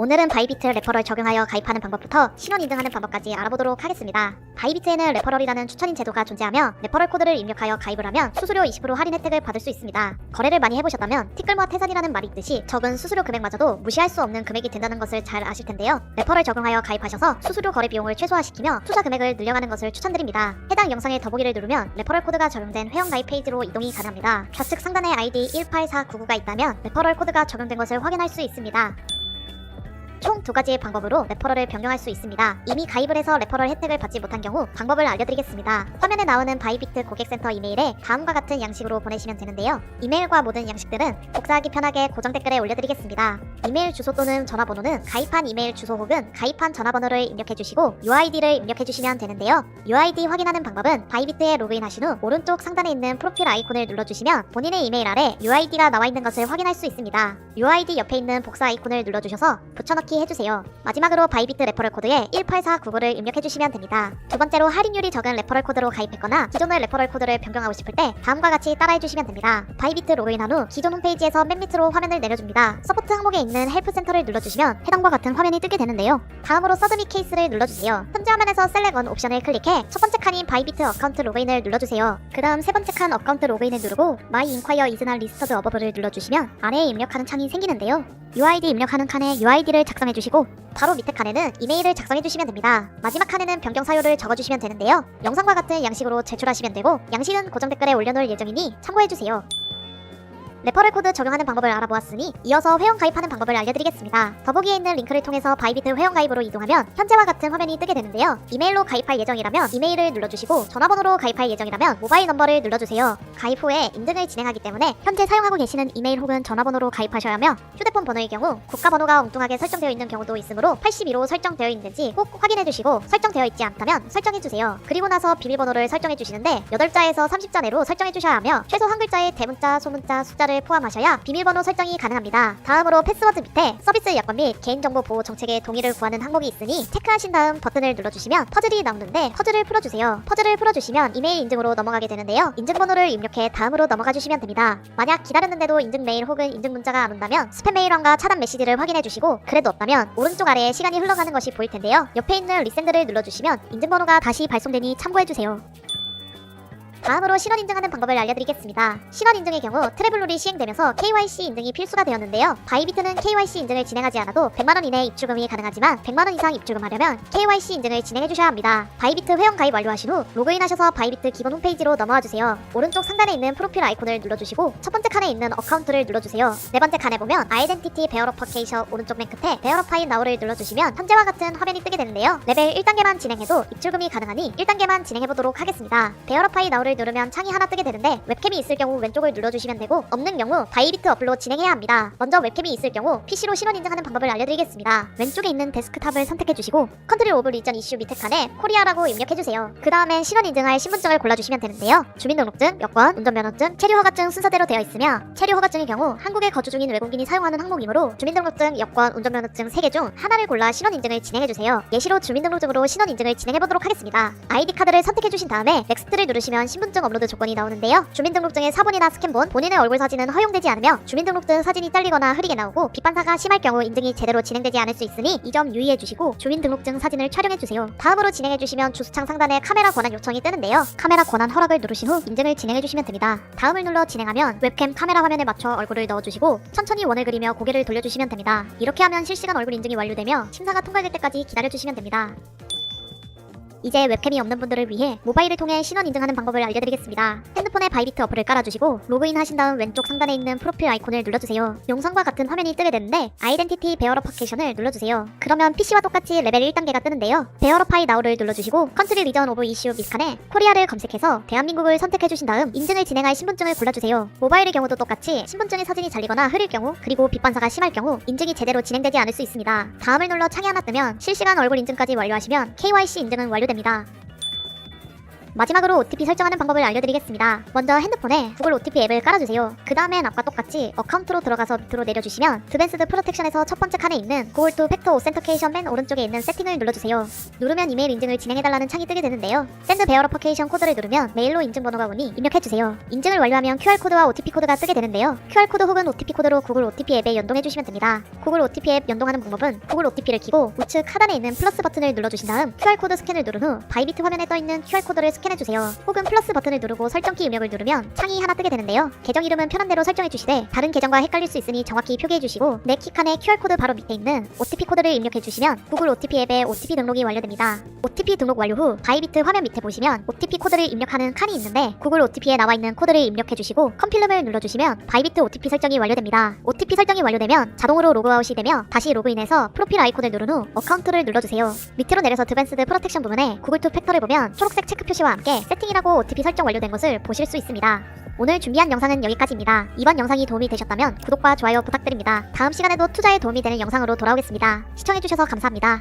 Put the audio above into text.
오늘은 바이비트 레퍼럴 적용하여 가입하는 방법부터 신원 인증하는 방법까지 알아보도록 하겠습니다. 바이비트에는 레퍼럴이라는 추천인 제도가 존재하며 레퍼럴 코드를 입력하여 가입을 하면 수수료 20% 할인 혜택을 받을 수 있습니다. 거래를 많이 해보셨다면 티끌모아 태산이라는 말이 있듯이 적은 수수료 금액마저도 무시할 수 없는 금액이 된다는 것을 잘 아실 텐데요. 레퍼럴 적용하여 가입하셔서 수수료 거래 비용을 최소화시키며 투자 금액을 늘려가는 것을 추천드립니다. 해당 영상의 더보기를 누르면 레퍼럴 코드가 적용된 회원가입 페이지로 이동이 가능합니다. 좌측 상단에 아이디 18499가 있다면 레퍼럴 코드가 적용된 것을 확인할 수 있습니다. 총 2가지의 방법으로 레퍼럴을 변경할 수 있습니다. 이미 가입을 해서 레퍼럴 혜택을 받지 못한 경우 방법을 알려드리겠습니다. 화면에 나오는 바이비트 고객센터 이메일에 다음과 같은 양식으로 보내시면 되는데요. 이메일과 모든 양식들은 복사하기 편하게 고정 댓글에 올려드리겠습니다. 이메일 주소 또는 전화번호는 가입한 이메일 주소 혹은 가입한 전화번호를 입력해주시고 UID를 입력해주시면 되는데요. UID 확인하는 방법은 바이비트에 로그인하신 후 오른쪽 상단에 있는 프로필 아이콘을 눌러주시면 본인의 이메일 아래 UID가 나와있는 것을 확인할 수 있습니다. UID 옆에 있는 복사 아이콘을 눌러주셔서 붙여넣기 해주세요. 마지막으로 바이비트 레퍼럴 코드에 18499를 입력해주시면 됩니다. 두 번째로 할인율이 적은 레퍼럴 코드로 가입했거나 기존의 레퍼럴 코드를 변경하고 싶을 때 다음과 같이 따라해주시면 됩니다. 바이비트 로그인한 후 기존 홈페이지에서 맨 밑으로 화면을 내려줍니다. 서포트 항목에 있는 헬프 센터를 눌러주시면 해당과 같은 화면이 뜨게 되는데요. 다음으로 서드밋 케이스를 눌러주세요. 현재 화면에서 셀렉 원 옵션을 클릭해 첫 번째 칸인 바이비트 어카운트 로그인을 눌러주세요. 그 다음 세 번째 칸 어카운트 로그인을 누르고 마이 인콰이어 이즈나 리스터드 어버브를 눌러주시면 아래에 입력하는 창이 생기는데요. UID 입력하는 칸에 UID를 작성해주시고 바로 밑에 칸에는 이메일을 작성해주시면 됩니다. 마지막 칸에는 변경 사유를 적어주시면 되는데요. 영상과 같은 양식으로 제출하시면 되고 양식은 고정 댓글에 올려놓을 예정이니 참고해주세요. 레퍼럴 코드 적용하는 방법을 알아보았으니 이어서 회원 가입하는 방법을 알려드리겠습니다. 더보기에 있는 링크를 통해서 바이비트 회원 가입으로 이동하면 현재와 같은 화면이 뜨게 되는데요. 이메일로 가입할 예정이라면 이메일을 눌러주시고 전화번호로 가입할 예정이라면 모바일 넘버를 눌러주세요. 가입 후에 인증을 진행하기 때문에 현재 사용하고 계시는 이메일 혹은 전화번호로 가입하셔야 하며 휴대폰 번호의 경우 국가번호가 엉뚱하게 설정되어 있는 경우도 있으므로 82로 설정되어 있는지 꼭 확인해주시고 설정되어 있지 않다면 설정해주세요. 그리고 나서 비밀번호를 설정해주시는데 8자에서 30자 내로 설정해주셔야 하며 최소 한 글자의 대문자, 소문자, 숫자를 포함하셔야 비밀번호 설정이 가능합니다. 다음으로 패스워드 밑에 서비스 여건 및 개인정보 보호 정책의 동의를 구하는 항목이 있으니 체크하신 다음 버튼을 눌러주시면 퍼즐이 나오는데 퍼즐을 풀어주세요. 퍼즐을 풀어주시면 이메일 인증으로 넘어가게 되는데요. 인증번호를 입력해 다음으로 넘어가 주시면 됩니다. 만약 기다렸는데도 인증 메일 혹은 인증 문자가 안 온다면 스팸 메일함과 차단 메시지를 확인해주시고 그래도 없다면 오른쪽 아래에 시간이 흘러가는 것이 보일 텐데요. 옆에 있는 리센드를 눌러주시면 인증번호가 다시 발송되니 참고해주세요. 다음으로 신원 인증하는 방법을 알려드리겠습니다. 신원 인증의 경우 트래블룰이 시행되면서 KYC 인증이 필수가 되었는데요. 바이비트는 KYC 인증을 진행하지 않아도 100만원 이내 입출금이 가능하지만 100만원 이상 입출금하려면 KYC 인증을 진행해주셔야 합니다. 바이비트 회원 가입 완료하신 후 로그인하셔서 바이비트 기본 홈페이지로 넘어와주세요. 오른쪽 상단에 있는 프로필 아이콘을 눌러주시고 첫 번째 칸에 있는 어카운트를 눌러주세요. 네 번째 칸에 보면 아이덴티티 베어러퍼케이션 오른쪽 맨 끝에 베어러파이 나우를 눌러주시면 현재와 같은 화면이 뜨게 되는데요. 레벨 1단계만 진행해도 입출금이 가능하니 1단계만 진행해보도록 하겠습니다. 베어러파이 나우를 누르면 창이 하나 뜨게 되는데 웹캠이 있을 경우 왼쪽을 눌러주시면 되고 없는 경우 바이비트 어플로 진행해야 합니다. 먼저 웹캠이 있을 경우 PC로 신원 인증하는 방법을 알려드리겠습니다. 왼쪽에 있는 데스크탑을 선택해주시고 컨트리 오브 리전 이슈 밑에 칸에 코리아라고 입력해주세요. 그 다음엔 신원 인증할 신분증을 골라주시면 되는데요. 주민등록증, 여권, 운전면허증, 체류허가증 순서대로 되어 있으며 체류허가증의 경우 한국에 거주 중인 외국인이 사용하는 항목이므로 주민등록증, 여권, 운전면허증 3개 중 하나를 골라 신원 인증을 진행해주세요. 예시로 주민등록증으로 신원 인증을 진행해보도록 하겠습니다. 아이디 카드를 선택해주신 다음에 넥스트를 누르시면 신분증 업로드 조건이 나오는데요. 주민등록증의 사본이나 스캔본, 본인의 얼굴 사진은 허용되지 않으며 주민등록증 사진이 잘리거나 흐리게 나오고 빛반사가 심할 경우 인증이 제대로 진행되지 않을 수 있으니 이 점 유의해주시고 주민등록증 사진을 촬영해주세요. 다음으로 진행해주시면 주소창 상단에 카메라 권한 요청이 뜨는데요. 카메라 권한 허락을 누르신 후 인증을 진행해주시면 됩니다. 다음을 눌러 진행하면 웹캠 카메라 화면에 맞춰 얼굴을 넣어주시고 천천히 원을 그리며 고개를 돌려주시면 됩니다. 이렇게 하면 실시간 얼굴 인증이 완료되며 심사가 통과될 때까지 기다려주시면 됩니다. 이제 웹캠이 없는 분들을 위해 모바일을 통해 신원 인증하는 방법을 알려드리겠습니다. 핸드폰에 바이비트 어플을 깔아주시고 로그인 하신 다음 왼쪽 상단에 있는 프로필 아이콘을 눌러주세요. 영상과 같은 화면이 뜨게 되는데 아이덴티티 베어러퍼케이션을 눌러주세요. 그러면 PC와 똑같이 레벨 1단계가 뜨는데요. 베어러파이 나우를 눌러주시고 컨트리 리전 오브 이슈 밑칸에 코리아를 검색해서 대한민국을 선택해주신 다음 인증을 진행할 신분증을 골라주세요. 모바일의 경우도 똑같이 신분증의 사진이 잘리거나 흐릴 경우 그리고 빛반사가 심할 경우 인증이 제대로 진행되지 않을 수 있습니다. 다음을 눌러 창이 하나 뜨면 실시간 얼굴 인증까지 완료하시면 KYC 인증은 완료됩니다. 마지막으로 OTP 설정하는 방법을 알려드리겠습니다. 먼저 핸드폰에 구글 OTP 앱을 깔아주세요. 그 다음엔 앞과 똑같이 어카운트로 들어가서 밑으로 내려주시면 드밴스드 프로텍션에서 첫 번째 칸에 있는 구글 투 팩터 오센터케이션 맨 오른쪽에 있는 세팅을 눌러주세요. 누르면 이메일 인증을 진행해달라는 창이 뜨게 되는데요. 샌드 베어러퍼케이션 코드를 누르면 메일로 인증번호가 오니 입력해주세요. 인증을 완료하면 QR코드와 OTP 코드가 뜨게 되는데요. QR코드 혹은 OTP 코드로 구글 OTP 앱에 연동해주시면 됩니다. 구글 OTP 앱 연동하는 방법은 구글 OTP를 키고 우측 하단에 있는 플러스 버튼을 눌러주신 다음 QR코드 스캔을 누른 후 바이비트 화면에 떠있는 QR코드를 스캔해주세요. 혹은 플러스 버튼을 누르고 설정키 입력을 누르면 창이 하나 뜨게 되는데요. 계정 이름은 편한 대로 설정해주시되 다른 계정과 헷갈릴 수 있으니 정확히 표기해주시고 내 키 칸에 QR코드 바로 밑에 있는 OTP 코드를 입력해주시면 구글 OTP 앱에 OTP 등록이 완료됩니다. OTP 등록 완료 후 바이비트 화면 밑에 보시면 OTP 코드를 입력하는 칸이 있는데 구글 OTP에 나와있는 코드를 입력해주시고 컨필름을 눌러주시면 바이비트 OTP 설정이 완료됩니다. OTP 설정이 완료되면 자동으로 로그아웃이 되며 다시 로그인해서 프로필 아이콘을 누른 후 어카운트를 눌러주세요. 밑으로 내려서 드밴스드 프로텍션 부분에 구글 투 팩터를 보면 초록색 체크 표시와 함께 세팅이라고 OTP 설정 완료된 것을 보실 수 있습니다. 오늘 준비한 영상은 여기까지입니다. 이번 영상이 도움이 되셨다면 구독과 좋아요 부탁드립니다. 다음 시간에도 투자에 도움이 되는 영상으로 돌아오겠습니다. 시청해주셔서 감사합니다.